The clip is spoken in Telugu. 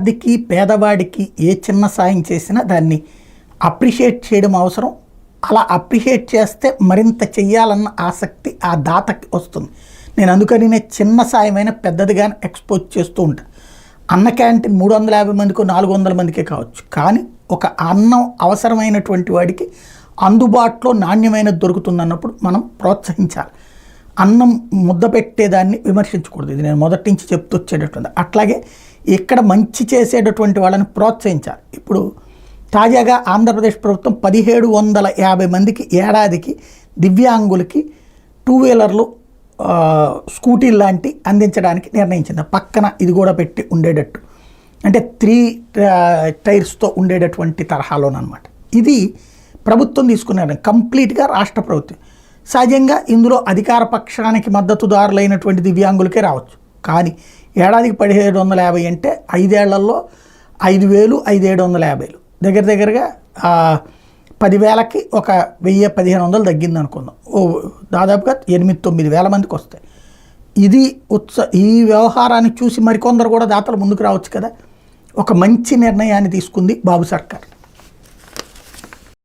అదికి పేదవాడికి ఏ చిన్న సాయం చేసినా దాన్ని అప్రిషియేట్ చేయడం అవసరం. అలా అప్రిషియేట్ చేస్తే మరింత చెయ్యాలన్న ఆసక్తి ఆ దాతకి వస్తుంది. నేను అందుకని చిన్న సాయమైన పెద్దదిగా ఎక్స్పోజ్ చేస్తూ ఉంటాను. అన్న క్యాంటీన్ 350 మందికో 400 మందికే కావచ్చు, కానీ ఒక అన్నం అవసరమైనటువంటి వాడికి అందుబాటులో నాణ్యమైనది దొరుకుతుందన్నప్పుడు మనం ప్రోత్సహించాలి. అన్నం ముద్ద పెట్టేదాన్ని విమర్శించకూడదు. ఇది నేను మొదటి నుంచి చెప్తూ వచ్చేటటువంటి. అట్లాగే ఇక్కడ మంచి చేసేటటువంటి వాళ్ళని ప్రోత్సహించాలి. ఇప్పుడు తాజాగా ఆంధ్రప్రదేశ్ ప్రభుత్వం 1750 మందికి ఏడాదికి దివ్యాంగులకి 2 వీలర్లు స్కూటీలు లాంటి అందించడానికి నిర్ణయించింది. పక్కన ఇది కూడా పెట్టి ఉండేటట్టు, అంటే 3 టైర్స్తో ఉండేటటువంటి తరహాలోనమాట. ఇది ప్రభుత్వం తీసుకున్నారు, కంప్లీట్గా రాష్ట్ర ప్రభుత్వం. సహజంగా ఇందులో అధికార పక్షానికి మద్దతుదారులైనటువంటి దివ్యాంగులకే రావచ్చు, కానీ ఏడాదికి 1750 అంటే 5 ఏళ్లలో 5000, 5750 దగ్గర దగ్గరగా 10,000కి ఒక 1000-1500 తగ్గింది అనుకుందాం. దాదాపుగా 8-9 వేల మందికి వస్తాయి. ఇది ఈ వ్యవహారాన్ని చూసి మరికొందరు కూడా దాతలు ముందుకు రావచ్చు కదా. ఒక మంచి నిర్ణయాన్ని తీసుకుంది బాబు సర్కార్.